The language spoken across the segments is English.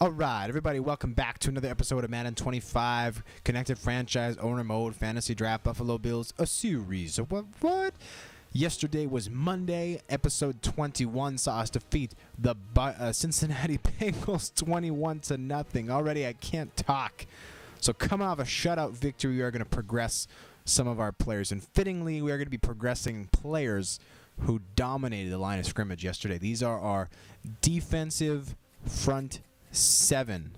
All right, everybody, welcome back to another episode of Madden 25, Connected Franchise, Owner Mode, Fantasy Draft, Buffalo Bills, a series. What? Yesterday was Monday. Episode 21 saw us defeat the Cincinnati Bengals 21-0. Already, I can't talk. So coming off a shutout victory, we are going to progress some of our players. And fittingly, we are going to be progressing players who dominated the line of scrimmage yesterday. These are our defensive front 7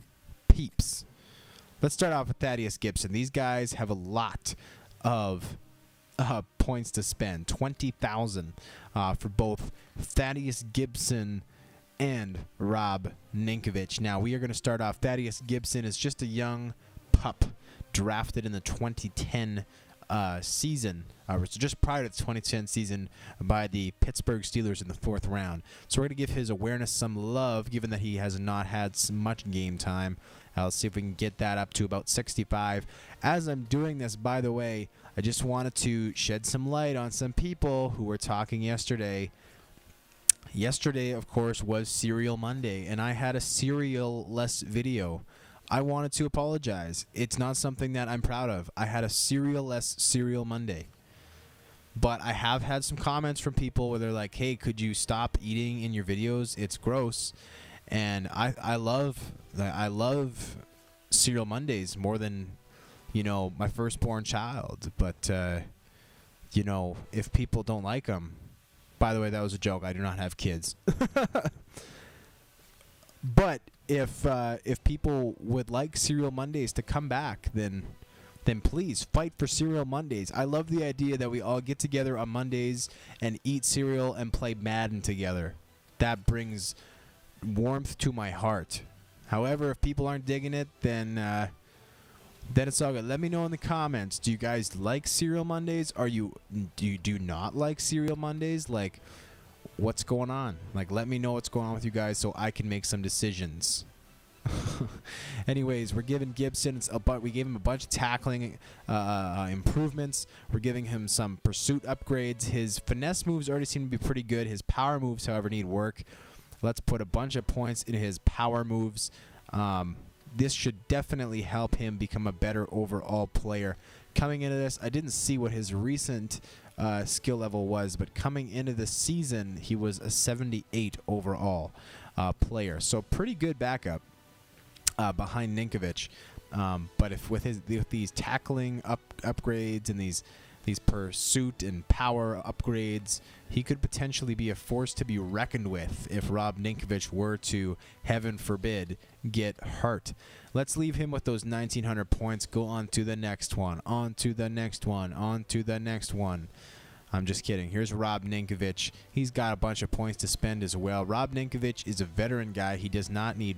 peeps. Let's start off with Thaddeus Gibson. These guys have a lot of points to spend. 20,000 for both Thaddeus Gibson and Rob Ninkovich. Now we are going to start off. Thaddeus Gibson is just a young pup drafted in the 2010 season, just prior to the 2010 season, by the Pittsburgh Steelers in the 4th round. So we're going to give his awareness some love, given that he has not had much game time. Let's see if we can get that up to about 65. As I'm doing this, by the way, I just wanted to shed some light on some people who were talking yesterday. Yesterday, of course, was Cereal Monday, and I had a cereal-less video. I wanted to apologize. It's not something that I'm proud of. I had a cereal-less Cereal Monday. But I have had some comments from people where they're like, hey, could you stop eating in your videos? It's gross. And I love Cereal Mondays more than, my firstborn child. But, if people don't like them, by the way, that was a joke. I do not have kids. But if people would like Cereal Mondays to come back, then please fight for Cereal Mondays. I love the idea that we all get together on Mondays and eat cereal and play Madden together. That brings warmth to my heart. However, if people aren't digging it, then it's all good. Let me know in the comments. Do you guys like Cereal Mondays? Do you not like Cereal Mondays? Like, what's going on? Like, let me know what's going on with you guys so I can make some decisions. Anyways, we're giving Gibson we gave him a bunch of tackling improvements. We're giving him some pursuit upgrades. His finesse moves already seem to be pretty good. His power moves, however, need work. Let's put a bunch of points in his power moves. This should definitely help him become a better overall player. Coming into this, I didn't see what his recent skill level was, but coming into the season, he was a 78 overall player. So pretty good backup behind Ninkovich. But with these tackling upgrades and these pursuit and power upgrades, he could potentially be a force to be reckoned with if Rob Ninkovich were to, heaven forbid, get hurt. Let's leave him with those 1,900 points. Go on to the next one, on to the next one, on to the next one. I'm just kidding. Here's Rob Ninkovich. He's got a bunch of points to spend as well. Rob Ninkovich is a veteran guy. He does not need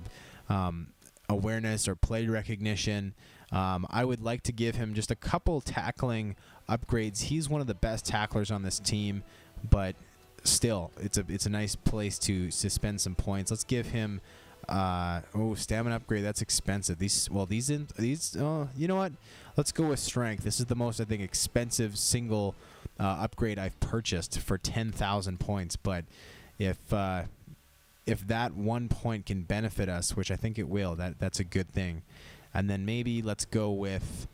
awareness or play recognition. I would like to give him just a couple tackling upgrades. He's one of the best tacklers on this team, but still, it's a nice place to spend some points. Let's give him stamina upgrade. That's expensive. You know what? Let's go with strength. This is the most, I think, expensive single upgrade I've purchased for 10,000 points. But if that 1 point can benefit us, which I think it will, that's a good thing. And then maybe let's go with,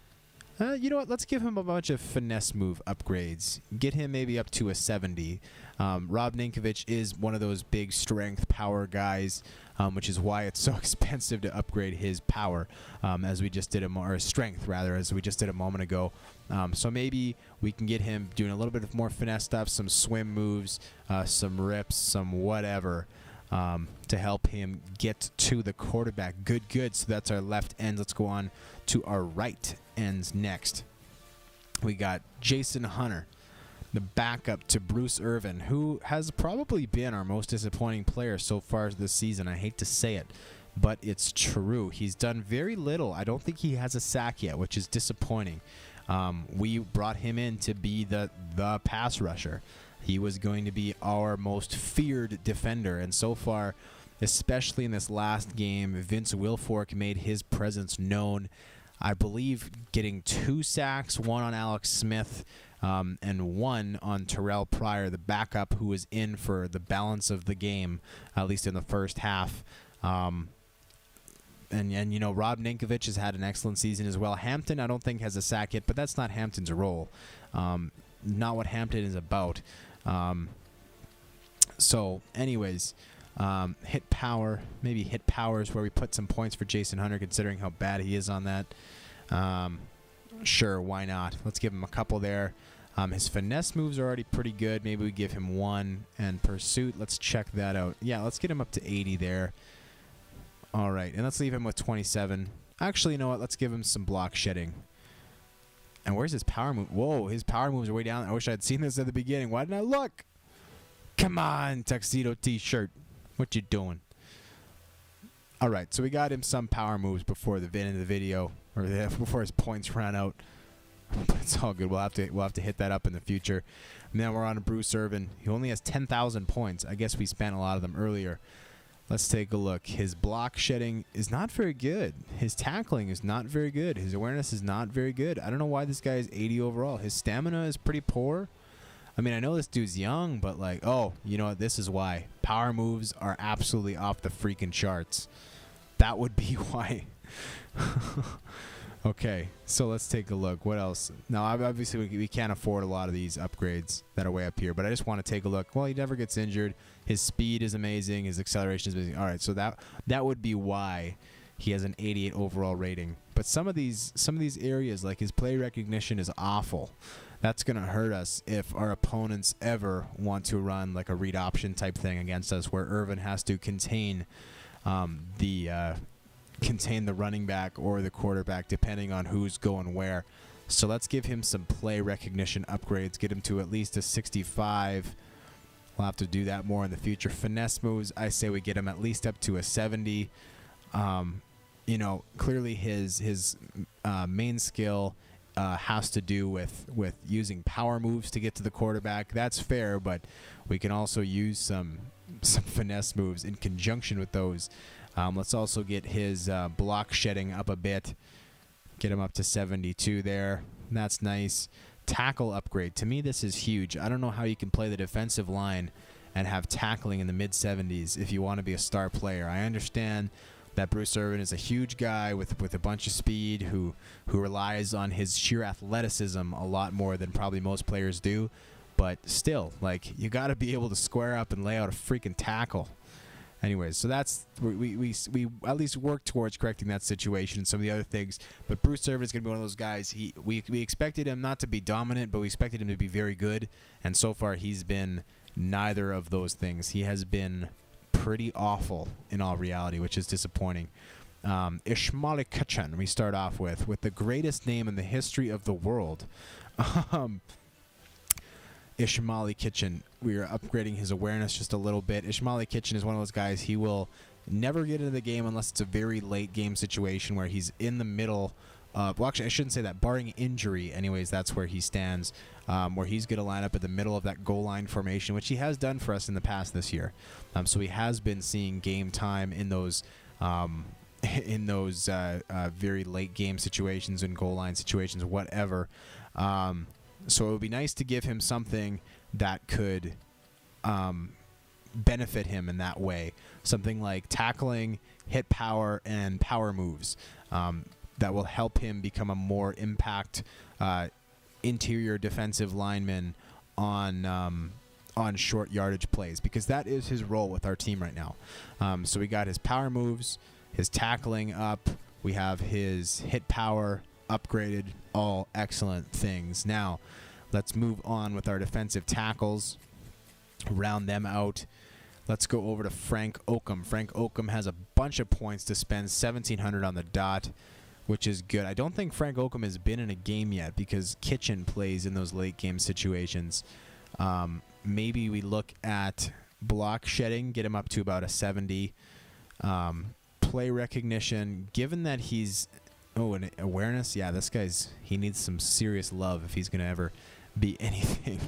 you know what? Let's give him a bunch of finesse move upgrades. Get him maybe up to a 70. Rob Ninkovich is one of those big strength power guys, which is why it's so expensive to upgrade his power, as we just did strength rather, as we just did a moment ago. So maybe we can get him doing a little bit of more finesse stuff, some swim moves, some rips, some whatever. To help him get to the quarterback. Good. So that's our left ends. Let's go on to our right ends next. We got Jason Hunter, the backup to Bruce Irvin, who has probably been our most disappointing player so far this season. I hate to say it, but it's true. He's done very little. I don't think he has a sack yet, which is disappointing. We brought him in to be the pass rusher. He was going to be our most feared defender, and so far, especially in this last game, Vince Wilfork made his presence known. I believe getting 2 sacks, 1 on Alex Smith, and 1 on Terrell Pryor, the backup who was in for the balance of the game, at least in the first half. And you know, Rob Ninkovich has had an excellent season as well. Hampton, I don't think, has a sack yet, but that's not Hampton's role. Not what Hampton is about. So, anyways, hit power. Maybe hit power is where we put some points for Jason Hunter, considering how bad he is on that. Sure, why not? Let's give him a couple there. His finesse moves are already pretty good. Maybe we give him 1. And pursuit, let's check that out. Yeah, let's get him up to 80 there. All right, and let's leave him with 27. Actually, you know what? Let's give him some block shedding. And where's his power move? Whoa, his power moves are way down. I wish I'd seen this at the beginning. Why didn't I look? Come on, Tuxedo T-shirt. What you doing? All right, so we got him some power moves before the end of the video, or before his points ran out. But it's all good. We'll have to hit that up in the future. And then we're on to Bruce Irvin. He only has 10,000 points. I guess we spent a lot of them earlier. Let's take a look. His block shedding is not very good. His tackling is not very good. His awareness is not very good. I don't know why this guy is 80 overall. His stamina is pretty poor. I mean, I know this dude's young, but like, oh, you know what? This is why. Power moves are absolutely off the freaking charts. That would be why. Okay, so let's take a look. What else? Now, obviously, we can't afford a lot of these upgrades that are way up here, but I just want to take a look. Well, he never gets injured. His speed is amazing. His acceleration is amazing. All right, so that would be why he has an 88 overall rating. But some of these areas, like his play recognition, is awful. That's going to hurt us if our opponents ever want to run like a read option type thing against us, where Irvin has to contain the running back or the quarterback, depending on who's going where. So let's give him some play recognition upgrades, get him to at least a 65. We'll have to do that more in the future. Finesse moves, I say we get him at least up to a 70. You know, clearly his main skill has to do with using power moves to get to the quarterback. That's fair, but we can also use some finesse moves in conjunction with those. Let's also get his block shedding up a bit. Get him up to 72 there. That's nice. Tackle upgrade. To me, this is huge. I don't know how you can play the defensive line and have tackling in the mid-70s if you want to be a star player. I understand that Bruce Irvin is a huge guy with a bunch of speed who relies on his sheer athleticism a lot more than probably most players do. But still, like, you got to be able to square up and lay out a freaking tackle. Anyways, so that's we at least work towards correcting that situation and some of the other things. But Bruce Irvin is going to be one of those guys. We expected him not to be dominant, but we expected him to be very good. And so far, he's been neither of those things. He has been pretty awful in all reality, which is disappointing. Ishmael Kachan, we start off with the greatest name in the history of the world. Ishmael Kitchen, we are upgrading his awareness just a little bit. Ishmael Kitchen is one of those guys, he will never get into the game unless it's a very late game situation where he's in the middle. Well, actually, I shouldn't say that. Barring injury, anyways, that's where he stands, where he's going to line up at the middle of that goal line formation, which he has done for us in the past this year. So he has been seeing game time in those very late game situations and goal line situations, whatever. So it would be nice to give him something that could benefit him in that way. Something like tackling, hit power, and power moves that will help him become a more impact interior defensive lineman on short yardage plays, because that is his role with our team right now. So we got his power moves, his tackling up, we have his hit power upgraded, all excellent things. Now, let's move on with our defensive tackles, round them out. Let's go over to Frank Oakham. Frank Oakham has a bunch of points to spend, 1,700 on the dot, which is good. I don't think Frank Oakham has been in a game yet because Kitchen plays in those late game situations. Maybe we look at block shedding, get him up to about a 70. Play recognition, given that he's... Oh, and awareness? Yeah, this guy's... He needs some serious love if he's going to ever be anything.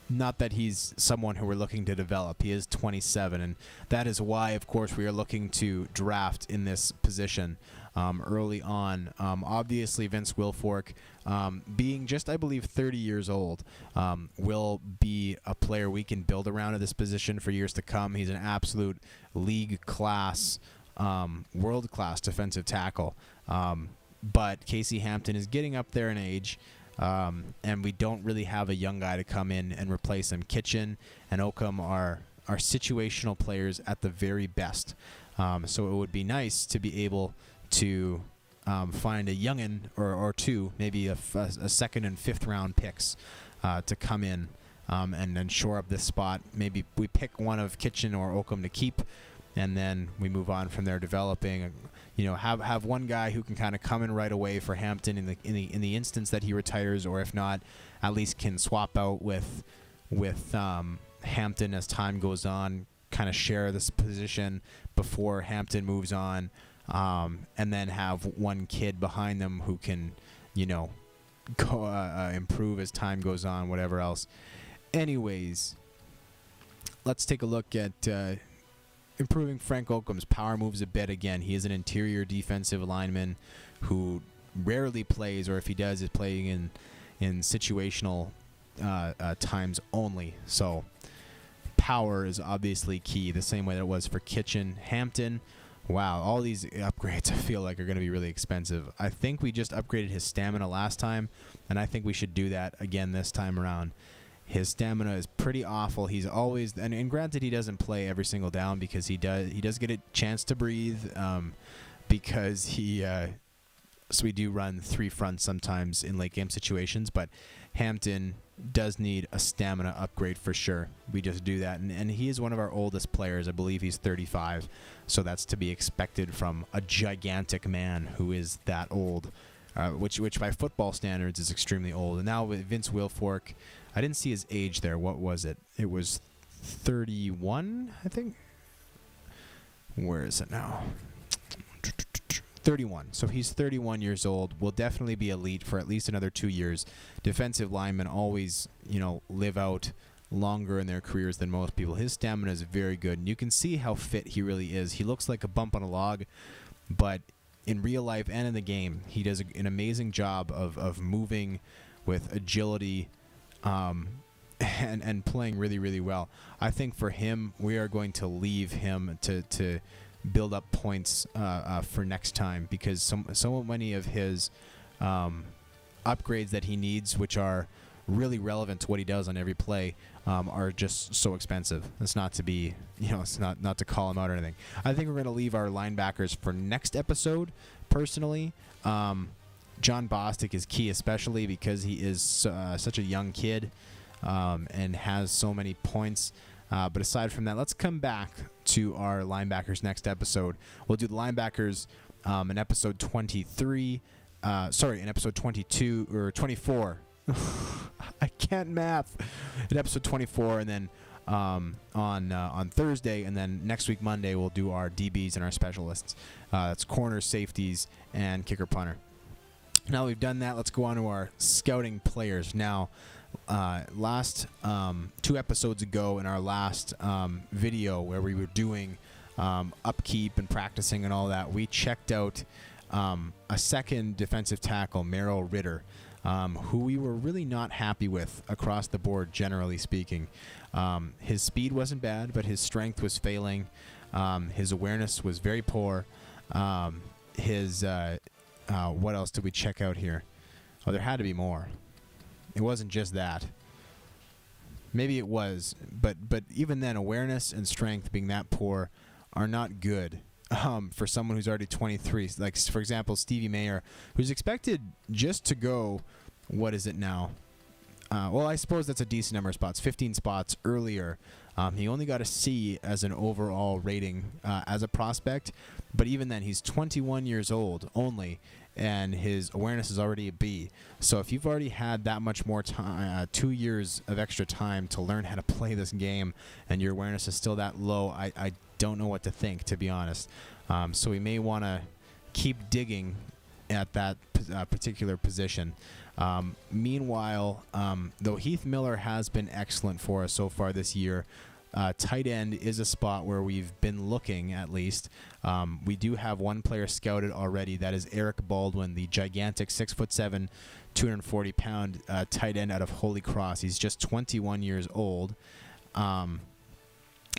Not that he's someone who we're looking to develop. He is 27, and that is why, of course, we are looking to draft in this position early on. Obviously, Vince Wilfork, being just, I believe, 30 years old, will be a player we can build around at this position for years to come. He's an absolute league-class world-class defensive tackle. But Casey Hampton is getting up there in age, and we don't really have a young guy to come in and replace him. Kitchen and Oakham are situational players at the very best. So it would be nice to be able to find a youngin or two, maybe a second and fifth round picks to come in and then shore up this spot. Maybe we pick one of Kitchen or Oakham to keep, and then we move on from there, developing. Have one guy who can kind of come in right away for Hampton in the instance that he retires, or if not, at least can swap out with Hampton as time goes on, kind of share this position before Hampton moves on, and then have one kid behind them who can, go improve as time goes on, whatever else. Anyways, let's take a look at improving Frank Oakham's power moves a bit. Again, he is an interior defensive lineman who rarely plays, or if he does, is playing in situational times only. So power is obviously key, the same way that it was for Kitchen. Hampton, wow, all these upgrades I feel like are going to be really expensive. I think we just upgraded his stamina last time, and I think we should do that again this time around. His stamina is pretty awful. He's always, and granted, he doesn't play every single down because he does get a chance to breathe, because so we do run three fronts sometimes in late game situations, but Hampton does need a stamina upgrade for sure. We just do that, and he is one of our oldest players. I believe he's 35, so that's to be expected from a gigantic man who is that old, which by football standards is extremely old. And now with Vince Wilfork, I didn't see his age there. What was it? It was 31, I think. Where is it now? 31. So he's 31 years old. Will definitely be elite for at least another 2 years. Defensive linemen always, live out longer in their careers than most people. His stamina is very good, and you can see how fit he really is. He looks like a bump on a log, but in real life and in the game, he does an amazing job of moving with agility, and playing really, really well. I think for him, we are going to leave him to build up points for next time, because so many of his upgrades that he needs, which are really relevant to what he does on every play, are just so expensive. It's not to be, it's not to call him out or anything. I think we're going to leave our linebackers for next episode, personally. John Bostic is key, especially because he is such a young kid and has so many points. But aside from that, let's come back to our linebackers next episode. We'll do the linebackers in episode 23. In episode 22 or 24. I can't math. In episode 24, and then on Thursday, and then next week Monday we'll do our DBs and our specialists. That's corner, safeties, and kicker, punter. Now we've done that, let's go on to our scouting players. Now, last 2 episodes ago, in our last video where we were doing upkeep and practicing and all that, we checked out a second defensive tackle, Merrill Ritter, who we were really not happy with across the board, generally speaking. His speed wasn't bad, but his strength was failing. His awareness was very poor. What else did we check out here? Oh, there had to be more. It wasn't just that. Maybe it was, but even then, awareness and strength being that poor are not good for someone who's already 23. Like, for example, Stevie Mayer, who's expected just to go, what is it now? Well, I suppose that's a decent number of spots, 15 spots earlier. He only got a C as an overall rating as a prospect, but even then, he's 21 years old only, and his awareness is already a B. So if you've already had that much more time, 2 years of extra time to learn how to play this game, and your awareness is still that low, I don't know what to think, to be honest. So we may want to keep digging at that particular position. Meanwhile, though Heath Miller has been excellent for us so far this year, tight end is a spot where we've been looking, at least. We do have one player scouted already. That is Eric Baldwin, the gigantic 6'7", 240-pound tight end out of Holy Cross. He's just 21 years old.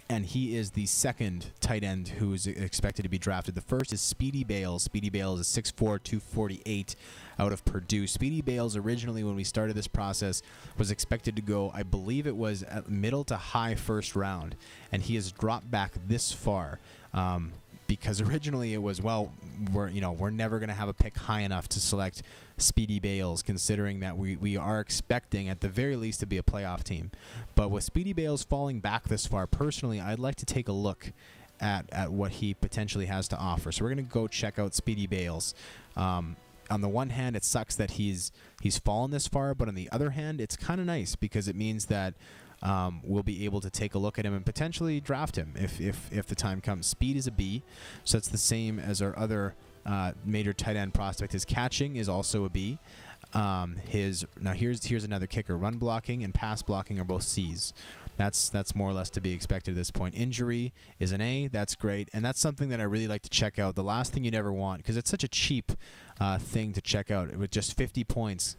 and he is the second tight end who is expected to be drafted. The first is Speedy Bales. Speedy Bales is 6'4", 248 out of Purdue. Speedy Bales originally, when we started this process, was expected to go, I believe it was at middle to high first round, and he has dropped back this far. Because originally it was, well, we're never going to have a pick high enough to select Speedy Bales, considering that we are expecting at the very least to be a playoff team. But with Speedy Bales falling back this far, personally, I'd like to take a look at what he potentially has to offer. So we're going to go check out Speedy Bales. On the one hand, it sucks that he's fallen this far, but on the other hand, it's kind of nice because it means that we'll be able to take a look at him and potentially draft him if the time comes. Speed is a B, so it's the same as our other major tight end prospect. His catching is also a B. Here's another kicker. Run blocking and pass blocking are both C's. That's more or less to be expected at this point. Injury is an A. That's great, and that's something that I really like to check out. The last thing you never want, because it's such a cheap thing to check out with just 50 points.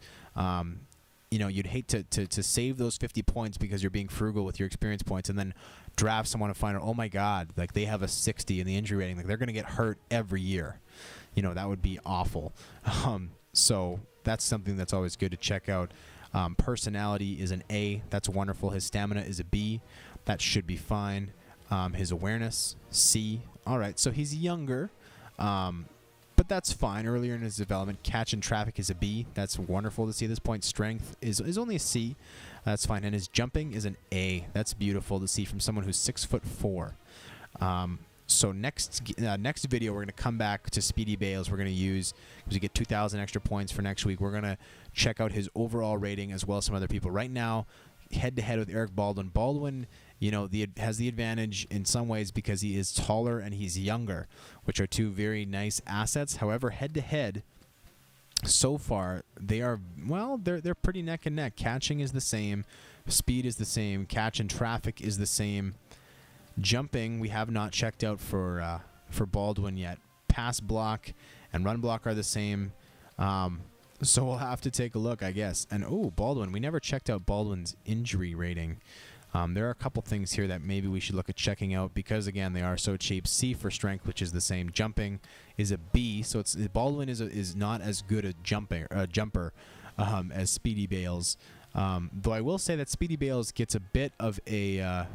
You'd hate to save those 50 points because you're being frugal with your experience points and then draft someone and find out, oh my God, like they have a 60 in the injury rating. Like they're going to get hurt every year. That would be awful. So that's something that's always good to check out. Personality is an A. That's wonderful. His stamina is a B. That should be fine. His awareness, C. All right, so he's younger. But that's fine. Earlier in his development, catch and traffic is a B. That's wonderful to see at this point. Strength is only a C. That's fine. And his jumping is an A. That's beautiful to see from someone who's 6'4". So next video, we're going to come back to Speedy Bales. We're going to use, because we get 2,000 extra points for next week, we're going to check out his overall rating as well as some other people. Right now, head-to-head with Eric Baldwin. Baldwin, has the advantage in some ways because he is taller and he's younger, which are two very nice assets. However, head-to-head, so far, they're pretty neck and neck. Catching is the same. Speed is the same. Catch and traffic is the same. Jumping, we have not checked out for Baldwin yet. Pass block and run block are the same. So we'll have to take a look, I guess. And, Baldwin. We never checked out Baldwin's injury rating. There are a couple things here that maybe we should look at checking out because, again, they are so cheap. C for strength, which is the same. Jumping is a B, so Baldwin is not as good a jumper as Speedy Bales. Though I will say that Speedy Bales gets a bit of a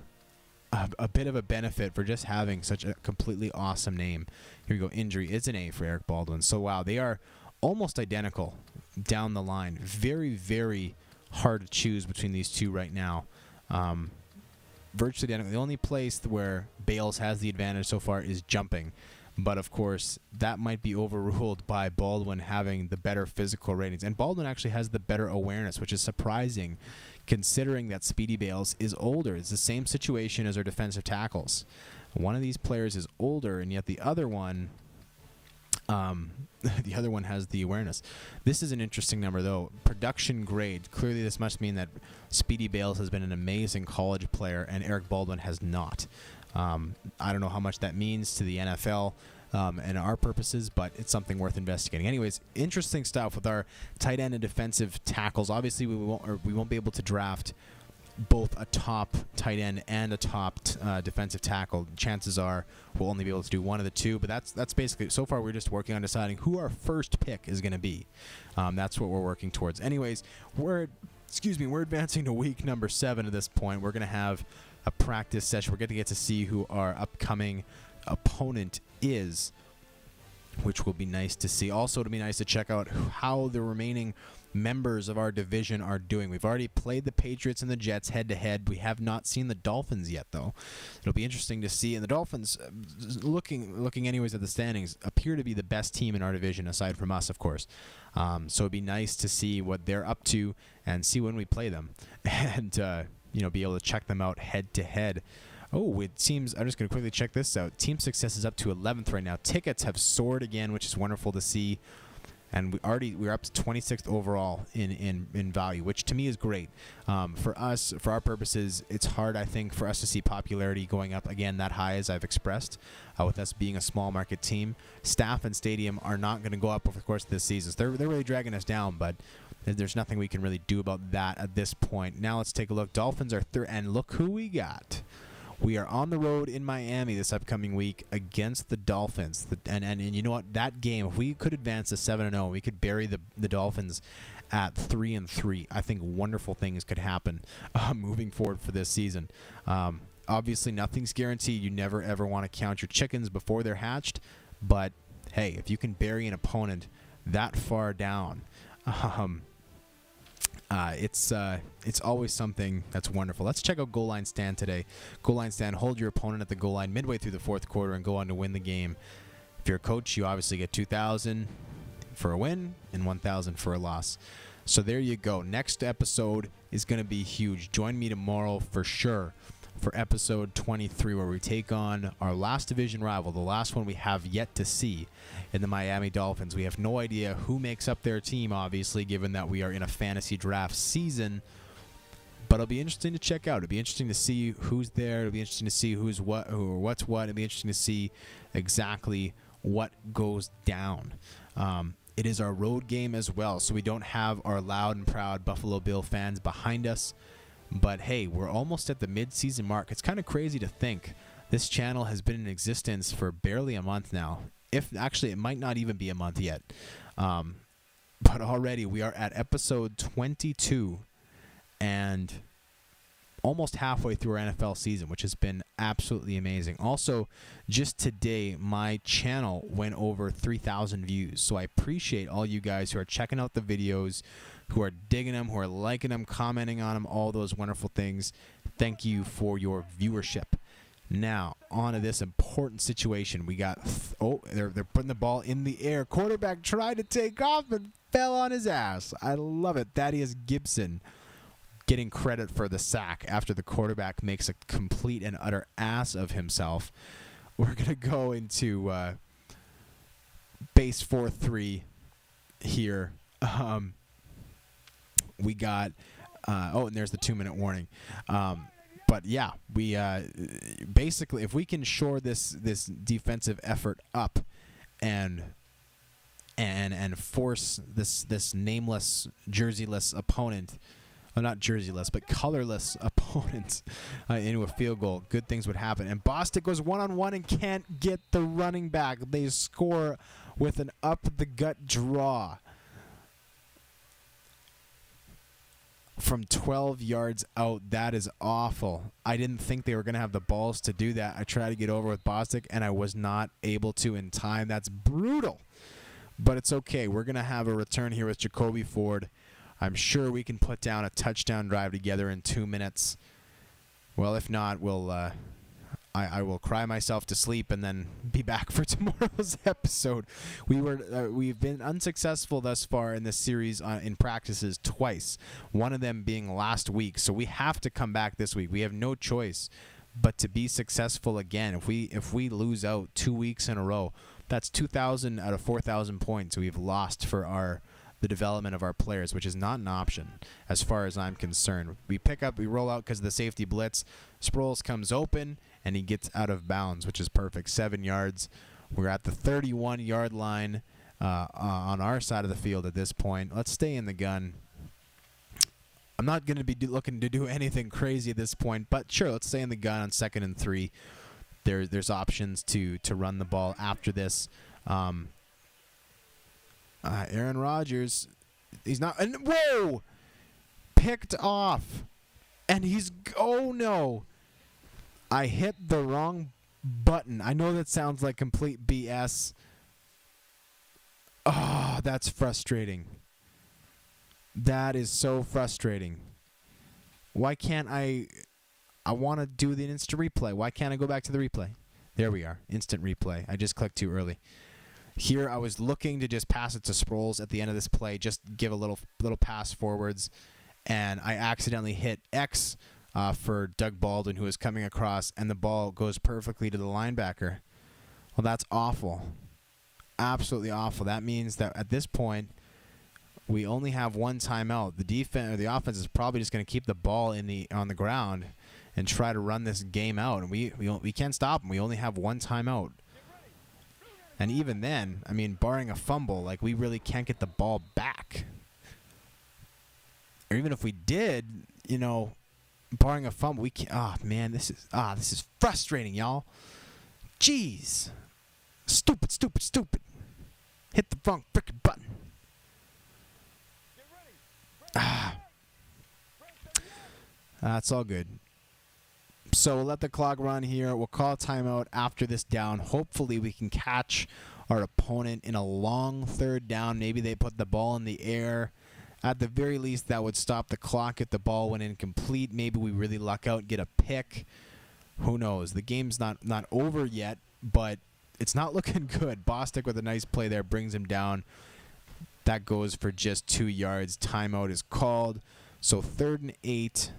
benefit for just having such a completely awesome name. Here we go. Injury is an A for Eric Baldwin. So, wow, they are almost identical down the line. Very, very hard to choose between these two right now. Virtually identical. The only place where Bales has the advantage so far is jumping. But, of course, that might be overruled by Baldwin having the better physical ratings. And Baldwin actually has the better awareness, which is surprising considering that Speedy Bales is older. It's the same situation as our defensive tackles. One of these players is older, and yet the other one has the awareness. This is an interesting number, though. Production grade. Clearly, this must mean that Speedy Bales has been an amazing college player, and Eric Baldwin has not. I don't know how much that means to the NFL and our purposes, but it's something worth investigating. Anyways, interesting stuff with our tight end and defensive tackles. Obviously, we won't be able to draft both a top tight end and a top defensive tackle. Chances are we'll only be able to do one of the two, but that's basically, so far we're just working on deciding who our first pick is going to be. That's what we're working towards. Anyways, we're advancing to week number 7 at this point. We're going to have a practice session. We're going to get to see who our upcoming opponent is, which will be nice to see. Also, it'll be nice to check out how the remaining members of our division are doing. We've already played the Patriots and the Jets head-to-head. We have not seen the Dolphins yet, though. It'll be interesting to see. And the Dolphins, looking anyways at the standings, appear to be the best team in our division, aside from us, of course. So it'd be nice to see what they're up to and see when we play them, and be able to check them out head-to-head. Oh, it seems, I'm just going to quickly check this out. Team success is up to 11th right now. Tickets have soared again, which is wonderful to see. And we're up to 26th overall in value, which to me is great. For us, for our purposes, it's hard, I think, for us to see popularity going up again that high, as I've expressed, with us being a small market team. Staff and stadium are not going to go up over the course of this season. So they're really dragging us down, but there's nothing we can really do about that at this point. Now let's take a look. Dolphins are third, and look who we got. We are on the road in Miami this upcoming week against the Dolphins. And you know what? That game, if we could advance to 7-0, we could bury the Dolphins at 3-3. I think wonderful things could happen moving forward for this season. Obviously, nothing's guaranteed. You never, ever want to count your chickens before they're hatched. But, hey, if you can bury an opponent that far down, it's always something that's wonderful. Let's check out goal line stand today. Goal line stand, hold your opponent at the goal line midway through the fourth quarter and go on to win the game. If you're a coach, you obviously get 2,000 for a win and 1,000 for a loss. So there you go. Next episode is going to be huge. Join me tomorrow for sure for episode 23, where we take on our last division rival, the last one we have yet to see, in the Miami Dolphins. We have no idea who makes up their team, obviously, given that we are in a fantasy draft season. But it'll be interesting to check out. It'll be interesting to see who's there. It'll be interesting to see who's what, or what's what. It'll be interesting to see exactly what goes down. It is our road game as well, so we don't have our loud and proud Buffalo Bill fans behind us. But hey, we're almost at the mid-season mark. It's kind of crazy to think this channel has been in existence for barely a month now. If actually, it might not even be a month yet. But already we are at episode 22 and almost halfway through our NFL season, which has been absolutely amazing. Also, just today, my channel went over 3,000 views. So I appreciate all you guys who are checking out the videos, who are digging them, who are liking them, commenting on them, all those wonderful things. Thank you for your viewership. Now, on to this important situation. We got, they're putting the ball in the air. Quarterback tried to take off and fell on his ass. I love it. Thaddeus Gibson getting credit for the sack after the quarterback makes a complete and utter ass of himself. We're going to go into base 4-3 here. We got, and there's the 2-minute warning. But yeah, we basically, if we can shore this defensive effort up and force this nameless, jerseyless opponent, well, not jerseyless, but colorless opponent into a field goal, good things would happen. And Bostic goes one-on-one and can't get the running back. They score with an up-the-gut draw from 12 yards out. That is awful. I didn't think they were going to have the balls to do that. I tried to get over with Bostic, and I was not able to in time. That's brutal. But it's okay. We're going to have a return here with Jacoby Ford. I'm sure we can put down a touchdown drive together in 2 minutes. Well, if not, I will cry myself to sleep and then be back for tomorrow's episode. We've been unsuccessful thus far in this series in practices twice, one of them being last week. So we have to come back this week. We have no choice but to be successful again. If we lose out 2 weeks in a row, that's 2,000 out of 4,000 points we've lost for the development of our players, which is not an option as far as I'm concerned. We roll out because of the safety blitz. Sproles comes open, and he gets out of bounds, which is perfect. 7 yards. We're at the 31-yard line on our side of the field at this point. Let's stay in the gun. I'm not going to be looking to do anything crazy at this point, but sure, let's stay in the gun on 2nd and 3. There's options to run the ball after this. Aaron Rodgers, he's not. And whoa! Picked off. And oh no. I hit the wrong button. I know that sounds like complete BS. Oh, that's frustrating. That is so frustrating. Why can't I want to do the instant replay. Why can't I go back to the replay? There we are. Instant replay. I just clicked too early. Here I was looking to just pass it to Sproles at the end of this play, just give a little pass forwards, and I accidentally hit X for Doug Baldwin, who was coming across, and the ball goes perfectly to the linebacker. Well, that's awful. Absolutely awful. That means that at this point, we only have one timeout. The offense is probably just going to keep the ball on the ground and try to run this game out, and we can't stop them. We only have one timeout. And even then, I mean, barring a fumble, we really can't get the ball back. Or even if we did, barring a fumble, we can't. Oh man, this is frustrating, y'all. Jeez, stupid. Hit the wrong frickin' button. That's all good. So we'll let the clock run here. We'll call a timeout after this down. Hopefully we can catch our opponent in a long third down. Maybe they put the ball in the air. At the very least, that would stop the clock if the ball went incomplete. Maybe we really luck out and get a pick. Who knows? The game's not over yet, but it's not looking good. Bostic with a nice play there brings him down. That goes for just 2 yards. Timeout is called. So 3rd and 8,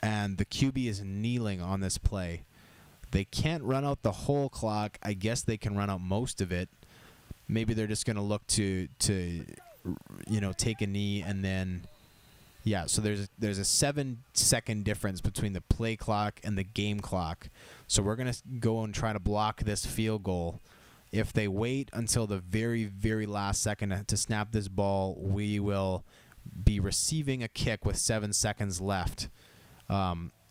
and the QB is kneeling on this play. They can't run out the whole clock. I guess they can run out most of it. Maybe they're just going to look to take a knee and then, yeah. So there's a 7-second difference between the play clock and the game clock. So we're going to go and try to block this field goal. If they wait until the very, very last second to snap this ball, we will be receiving a kick with 7 seconds left.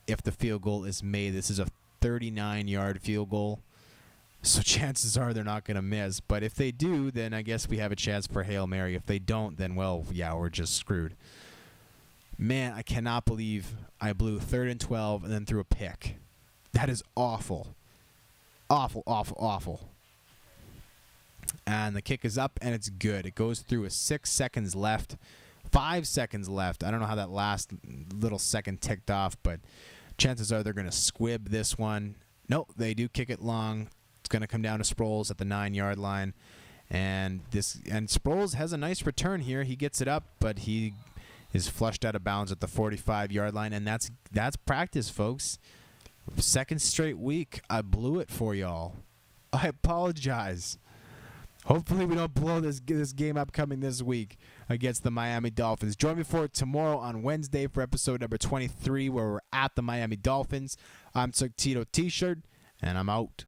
If the field goal is made, this is a 39-yard field goal. So chances are they're not going to miss. But if they do, then I guess we have a chance for Hail Mary. If they don't, then, well, yeah, we're just screwed. Man, I cannot believe I blew 3rd and 12 and then threw a pick. That is awful. Awful. And the kick is up, and it's good. It goes through with 6 seconds left. 5 seconds left. I don't know how that last little second ticked off, but chances are they're going to squib this one. Nope, they do kick it long. It's going to come down to Sproles at the 9-yard line. And Sproles has a nice return here. He gets it up, but he is flushed out of bounds at the 45-yard line, and that's practice, folks. 2nd straight week, I blew it for y'all. I apologize. Hopefully we don't blow this game upcoming this week against the Miami Dolphins. Join me for tomorrow on Wednesday for episode number 23, where we're at the Miami Dolphins. I'm Tuxedo T-shirt, and I'm out.